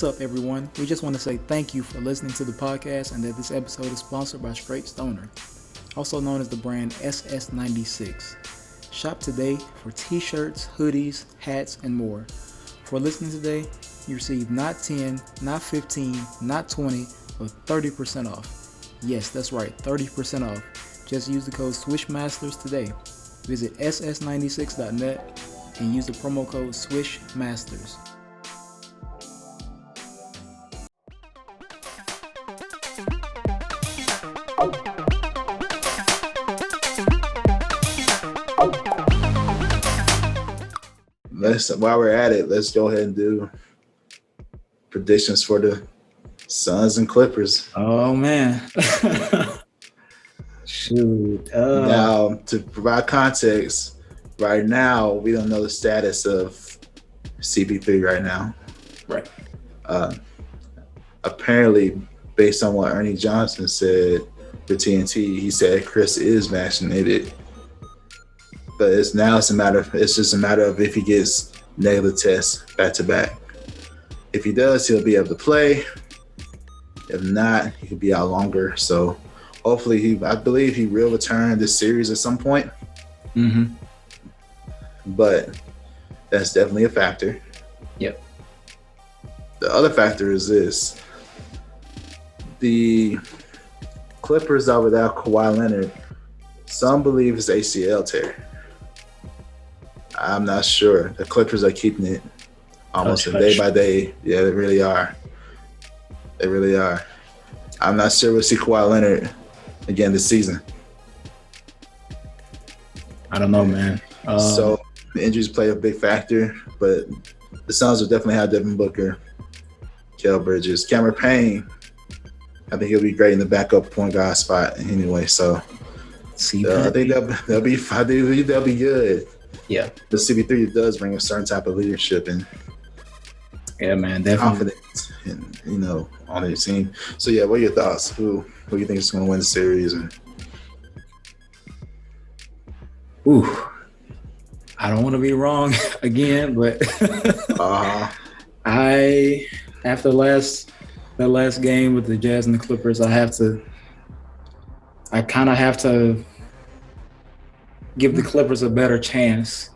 What's up, everyone? We just want to say thank you for listening to the podcast and that this episode is sponsored by Straight Stoner, also known as the brand SS96. Shop today for t-shirts, hoodies, hats, and more. For listening today, you receive not 10, not 15, not 20, but 30% off. Yes, that's right, 30% off. Just use the code SWISHMASTERS today. Visit ss96.net and use the promo code SWISHMASTERS. While we're at it, let's go ahead and do predictions for the Suns and Clippers. Oh man. Shoot. Now, to provide context, right now we don't know the status of CP3 right now. Right. Apparently, based on what Ernie Johnson said for TNT, he said Chris is vaccinated. But it's just a matter of if he gets negative tests back to back. If he does, he'll be able to play. If not, he could be out longer. So hopefully I believe he will return this series at some point. Mm-hmm. But that's definitely a factor. Yep. The other factor is this. The Clippers are without Kawhi Leonard. Some believe it's ACL tear. I'm not sure. The Clippers are keeping it almost day by day. Yeah, they really are. They really are. I'm not sure we'll see Kawhi Leonard again this season. I don't know, man. So the injuries play a big factor, but the Suns will definitely have Devin Booker, Kel Bridges, Cameron Payne. I think he'll be great in the backup point guard spot anyway. So I think they'll be good. Yeah, the CP3 does bring a certain type of leadership and man, definitely confidence, and on their team. So yeah, what are your thoughts? Who do you think is going to win the series? And I don't want to be wrong again, but after that last game with the Jazz and the Clippers, I kind of have to give the Clippers a better chance.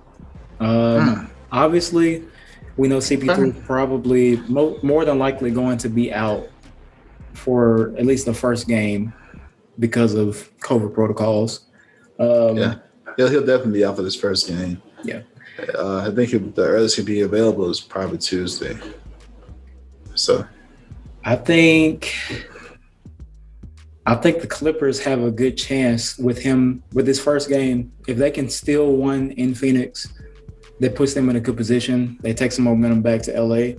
Obviously, we know CP3 is probably more than likely going to be out for at least the first game because of COVID protocols. He'll definitely be out for this first game. Yeah. I think the earliest he'll be available is probably Tuesday. So I think the Clippers have a good chance with him with this first game. If they can steal one in Phoenix, that puts them in a good position. They take some momentum back to LA.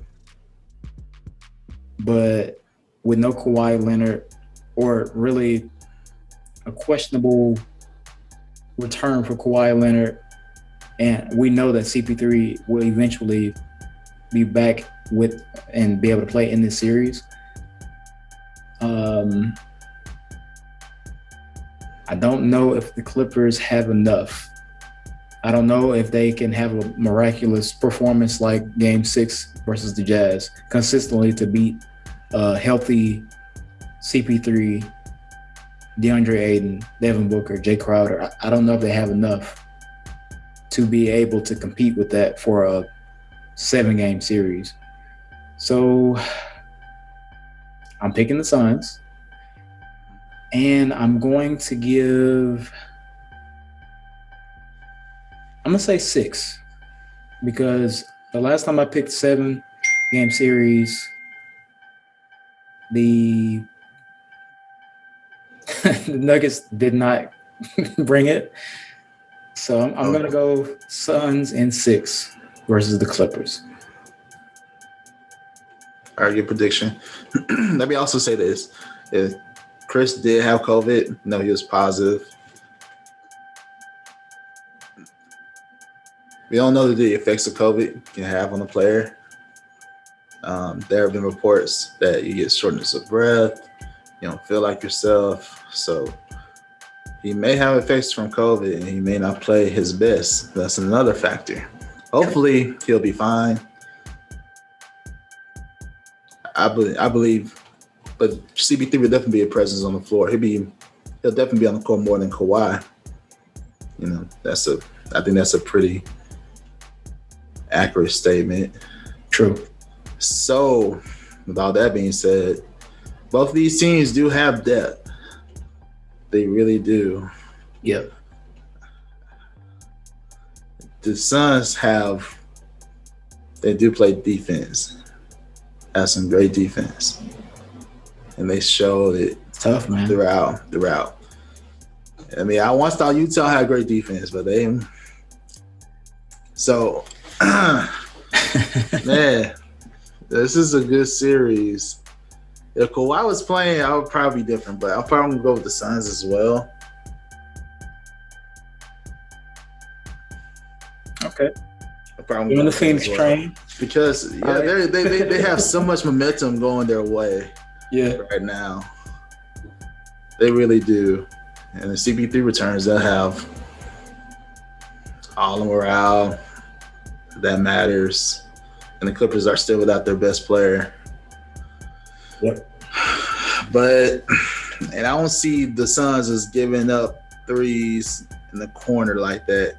But with no Kawhi Leonard, or really a questionable return for Kawhi Leonard, and we know that CP3 will eventually be back with and be able to play in this series. I don't know if the Clippers have enough. I don't know if they can have a miraculous performance like Game 6 versus the Jazz consistently to beat healthy CP3, DeAndre Ayton, Devin Booker, Jay Crowder. I don't know if they have enough to be able to compete with that for a 7-game series. So I'm picking the Suns. And I'm going to say 6, because the last time I picked 7-game series, the Nuggets did not bring it. So I'm going to go Suns in 6 versus the Clippers. All right, good prediction. Let me also say this. If Chris did have COVID, he was positive. We don't know the effects of COVID can have on a player. There have been reports that you get shortness of breath, you don't feel like yourself. So he may have effects from COVID and he may not play his best. That's another factor. Hopefully he'll be fine. I believe, but CP3 would definitely be a presence on the floor. He'll definitely be on the court more than Kawhi. You know, I think that's a pretty accurate statement. True. So, with all that being said, both of these teams do have depth. They really do. Yep. The Suns they do play defense. Have some great defense. And they showed it It's tough, man. throughout. I mean, I once thought Utah had great defense, but they. So, man, this is a good series. If Kawhi was playing, I would probably be different, but I'll probably go with the Suns as well. Okay. You You on the Phoenix train? because they have so much momentum going their way Yeah. right now. They really do. And the CP3 returns, they'll have all the morale that matters. And the Clippers are still without their best player. Yep. But I don't see the Suns as giving up threes in the corner like that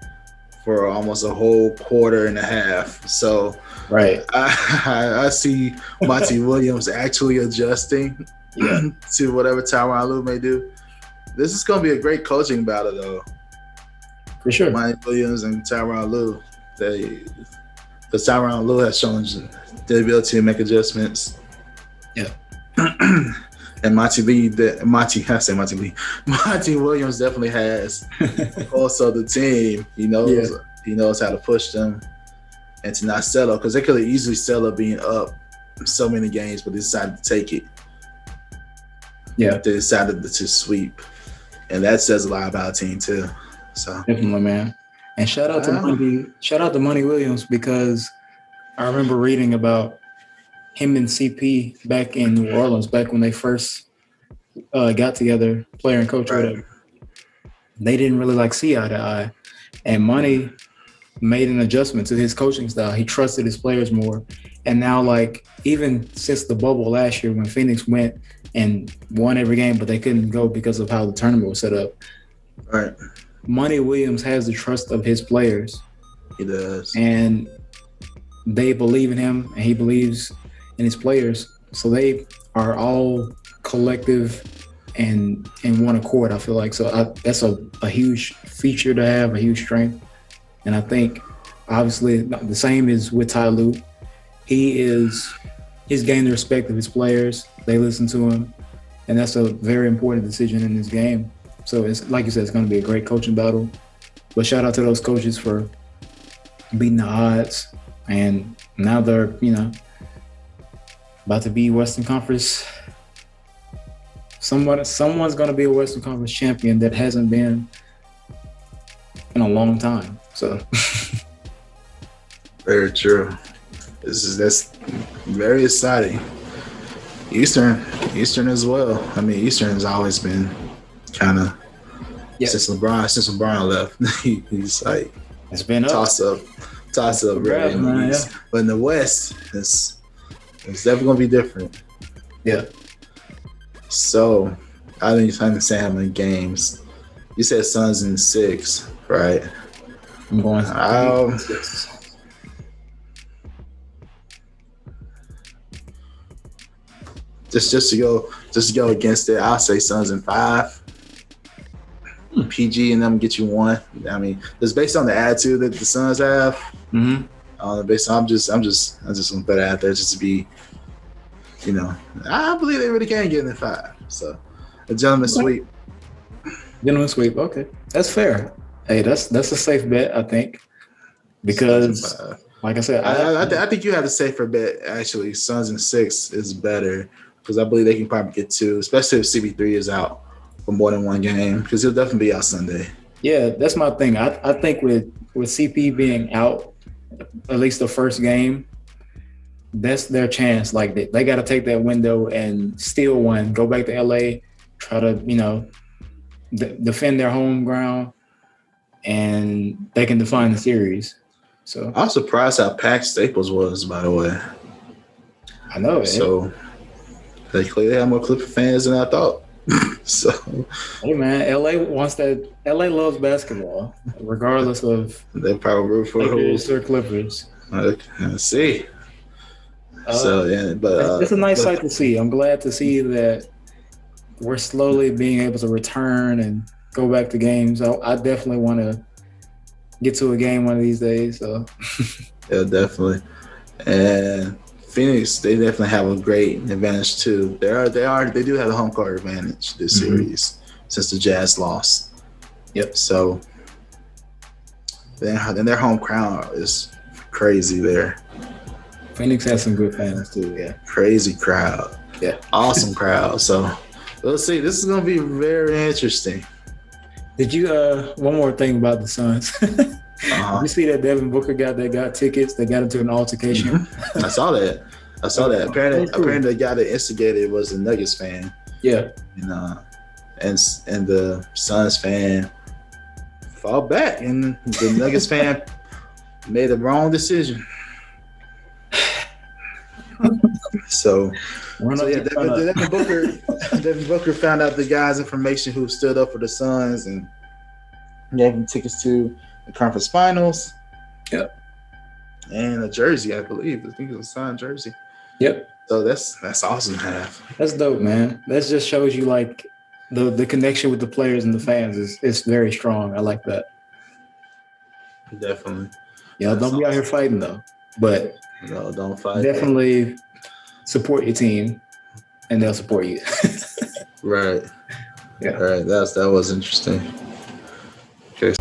for almost a whole quarter and a half. So Right. I see Monty Williams actually adjusting to whatever Tyronn Lue may do. This is going to be a great coaching battle, though. For sure. Monty Williams and Tyronn Lue. Because Tyronn Lue has shown the ability to make adjustments. Yeah. And Monty Williams definitely has. Also, the team, he knows how to push them and to not settle, because they could have easily settled being up so many games, but they decided to take it. Yeah. They decided to sweep, and that says a lot about a team too. So Definitely, man. And shout out to Monty Williams, because I remember reading about him and CP back in New Orleans, back when they first got together, player and coach, whatever. They didn't really see eye to eye. And Monty made an adjustment to his coaching style. He trusted his players more. And now, even since the bubble last year when Phoenix went and won every game, but they couldn't go because of how the tournament was set up. Right. Monty Williams has the trust of his players. He does. And they believe in him, and he believes in his players. So they are all collective and in one accord, I feel like. So that's a huge feature to have, a huge strength. And I think, obviously, the same is with Ty Lue. He's gained the respect of his players. They listen to him. And that's a very important decision in this game. So it's like you said, it's going to be a great coaching battle. But shout out to those coaches for beating the odds. And now they're, about to be Western Conference. Someone's going to be a Western Conference champion that hasn't been in a long time. So very true. That's very exciting. Eastern as well. I mean, Eastern has always been kind of since LeBron left. He's like it's been toss up. Really. Man, yeah. But in the West, it's definitely gonna be different. Yeah. So I think you're trying to say how many games. You said Suns in 6, right? I'm going. Just to go against it, I'll say Suns in 5. PG and them get you 1. I mean, it's based on the attitude that the Suns have. Mm-hmm. I'm just gonna put it out there just to be, I believe they really can get in the 5. So a gentleman's sweep. Gentleman's sweep. Okay, that's fair. Hey, that's a safe bet, I think, because like I said, I think you have a safer bet. Actually, Suns in 6 is better because I believe they can probably get 2, especially if CP3 is out for more than 1 game, because he'll definitely be out Sunday. Yeah, that's my thing. I think with CP being out at least the first game, that's their chance. They got to take that window and steal one, go back to LA, try to defend their home ground, and they can define the series. So I'm surprised how packed Staples was, by the way. I know it. So they clearly have more Clipper fans than I thought. So Hey man, LA wants that. LA loves basketball, regardless of they probably root for Lakers who. or Clippers. Let's see. So yeah, but It's a nice sight to see. I'm glad to see that we're slowly being able to return and go back to games. I definitely want to get to a game one of these days. So yeah, definitely. And Phoenix, they definitely have a great advantage too. They do have a home court advantage this series since the Jazz lost. Yep. So then their home crowd is crazy there. Phoenix has some good fans too. Yeah. Crazy crowd. Yeah. Awesome crowd. So let's see. This is gonna be very interesting. Did you one more thing about the Suns? Uh-huh. You see that Devin Booker got tickets? They got into an altercation. I saw that. Apparently the guy that instigated was a Nuggets fan. Yeah. And the Suns fan fought back, and the Nuggets fan made the wrong decision. So yeah, Devin Booker found out the guy's information who stood up for the Suns and gave him tickets to the conference finals. Yep. And a jersey, I believe. I think it was a signed jersey. Yep. So that's awesome to have. That's dope, man. That just shows you like the connection with the players and the fans is very strong. I like that. Definitely. Yeah, don't be out here fighting though. But no, don't fight. Definitely support your team and they'll support you. Right. Yeah. All right. That was interesting. Okay.